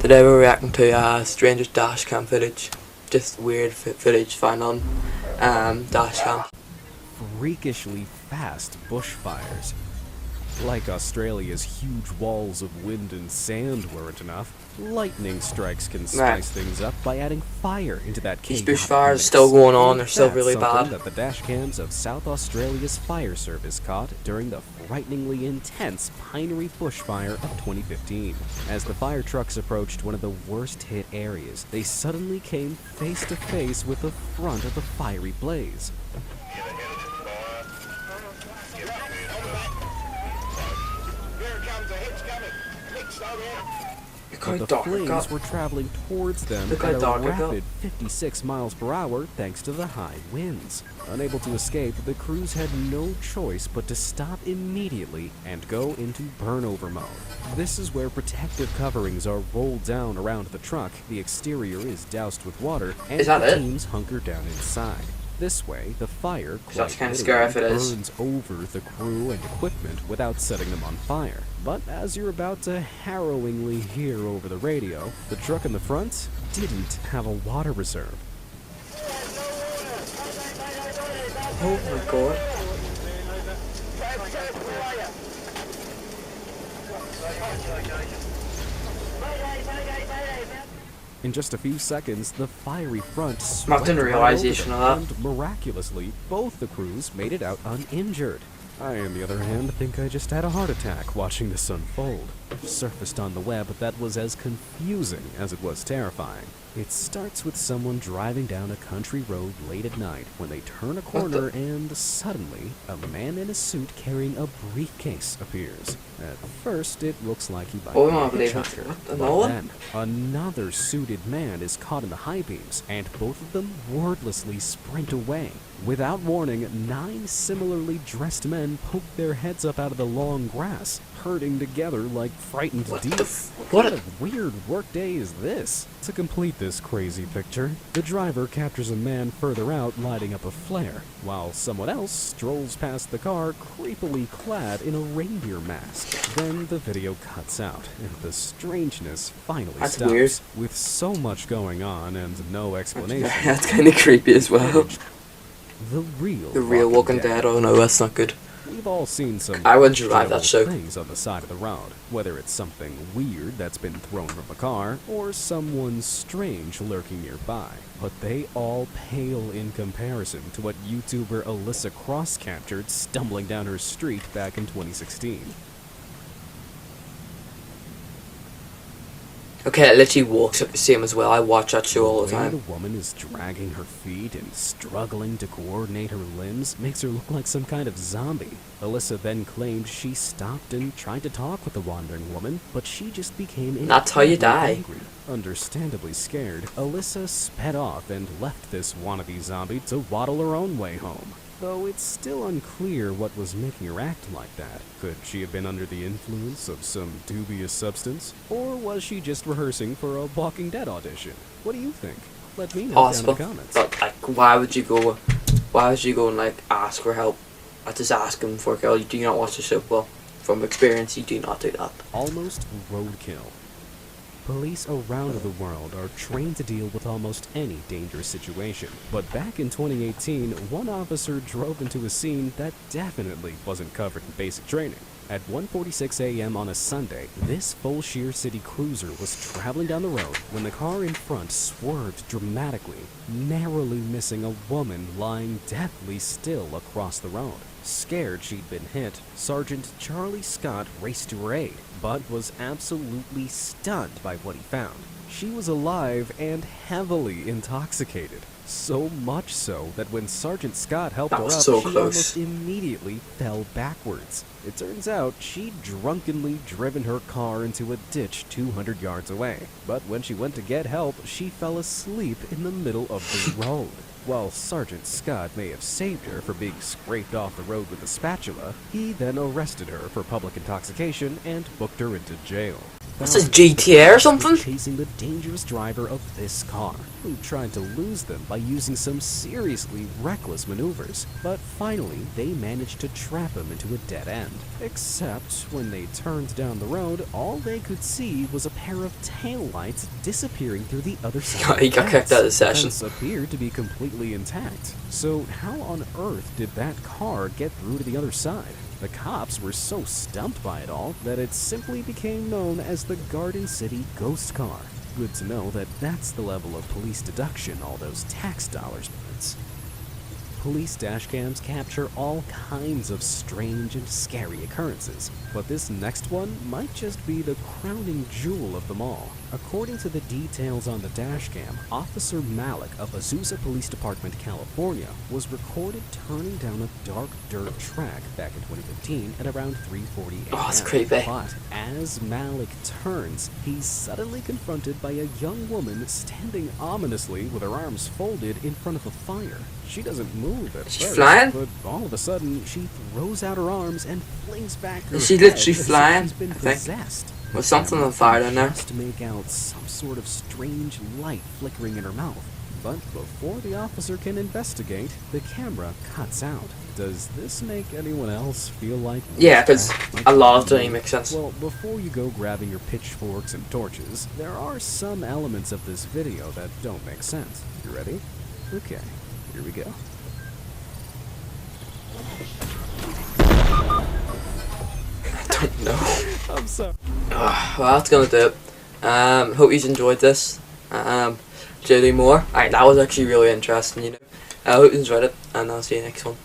Today we're reacting to Stranger's dashcam footage. Just weird footage found on dashcam. Freakishly fast bushfires. Like Australia's huge walls of wind and sand weren't enough, lightning strikes can spice things up by adding fire into that These chaotic bushfires are mix. still going on, they're still That's really bad. something that the dash cams of South Australia's fire service caught during the frighteningly intense Pinery bushfire of 2015. As the fire trucks approached one of the worst hit areas, they suddenly came face to face with the front of the fiery blaze. But the flames were traveling towards them at a rapid 56 miles per hour thanks to the high winds. Unable to escape, the crews had no choice but to stop immediately and go into burnover mode. This is where protective coverings are rolled down around the truck, the exterior is doused with water, and the teams hunker down inside. This way, the fire quite literally burns over the crew and equipment without setting them on fire. But as you're about to harrowingly hear over the radio, the truck in the front didn't have a water reserve. Oh my god. In just a few seconds, the fiery front swept realization of that. And miraculously, both the crews made it out uninjured. I, on the other hand, think I just had a heart attack watching this unfold. Surfaced on the web that was as confusing as it was terrifying. It starts with someone driving down a country road late at night when they turn a corner and suddenly a man in a suit carrying a briefcase appears. At first it looks like he might be a hitchhiker, but then another suited man is caught in the high beams and both of them wordlessly sprint away. Without warning, 9 similarly dressed men poke their heads up out of the long grass, herding together like frightened deer. What kind of weird workday is this? To complete this crazy picture, the driver captures a man further out lighting up a flare, while someone else strolls past the car creepily clad in a reindeer mask. Then the video cuts out, and the strangeness finally stops. Weird. With so much going on and no explanation. That's kind of creepy as well. The real Walking Dead. Oh no, that's not good. We've all seen some I would drive that show. Things on the side of the road, whether it's something weird that's been thrown from a car, or someone strange lurking nearby. But they all pale in comparison to what YouTuber Alyssa Cross captured stumbling down her street back in 2016. Okay, it literally walks up the same as well. I watch that show all the time. The woman is dragging her feet and struggling to coordinate her limbs makes her look like some kind of zombie. Alyssa then claimed she stopped and tried to talk with the wandering woman, but she just became That's how you die. Angry. Understandably scared, Alyssa sped off and left this wannabe zombie to waddle her own way home. Though it's still unclear what was making her act like that. Could she have been under the influence of some dubious substance? Or was she just rehearsing for a Walking Dead audition? What do you think? Let me know down in the comments. But like, why would you go and like ask for help? I just ask him for help. You do not watch the show. Well, from experience, you do not do that. Almost roadkill. Police around the world are trained to deal with almost any dangerous situation. But back in 2018, one officer drove into a scene that definitely wasn't covered in basic training. At 1:46 a.m. on a Sunday, this Fulshire City Cruiser was traveling down the road when the car in front swerved dramatically, narrowly missing a woman lying deathly still across the road. Scared she'd been hit, Sergeant Charlie Scott raced to her aid, but was absolutely stunned by what he found. She was alive and heavily intoxicated. So much so that when Sergeant Scott helped her up, she almost immediately fell backwards. It turns out she'd drunkenly driven her car into a ditch 200 yards away. But when she went to get help, she fell asleep in the middle of the road. While Sergeant Scott may have saved her for being scraped off the road with a spatula, he then arrested her for public intoxication and booked her into jail. This is GTA or something? Chasing the dangerous driver of this car, who tried to lose them by using some seriously reckless maneuvers. But finally, they managed to trap him into a dead end. Except when they turned down the road, all they could see was a pair of taillights disappearing through the other side. He got kicked out of the session. The fence appeared to be completely intact. So how on earth did that car get through to the other side? The cops were so stumped by it all that it simply became known as the Garden City Ghost Car. Good to know that that's the level of police deduction all those tax dollars meant. Police dashcams capture all kinds of strange and scary occurrences, but this next one might just be the crowning jewel of them all. According to the details on the dashcam, Officer Malik of Azusa Police Department, California, was recorded turning down a dark dirt track back in 2015 at around 3:40 a.m. Oh, that's creepy. But as Malik turns, he's suddenly confronted by a young woman standing ominously with her arms folded in front of a fire. She doesn't move at She's first, flying? but all of a sudden she throws out her arms and flings back her Is she head literally as if flying? she's been I think. possessed. With something on fire down there. Just to make out some sort of strange light flickering in her mouth. But before the officer can investigate, the camera cuts out. Does this make anyone else feel like... Yeah, because a lot of it doesn't make sense. Well, before you go grabbing your pitchforks and torches, there are some elements of this video that don't make sense. You ready? Okay, here we go. I don't know. I'm sorry. Well, that's gonna do it. Hope you enjoyed this. Do more. Alright, that was actually really interesting, you know. I hope you enjoyed it, and I'll see you next one.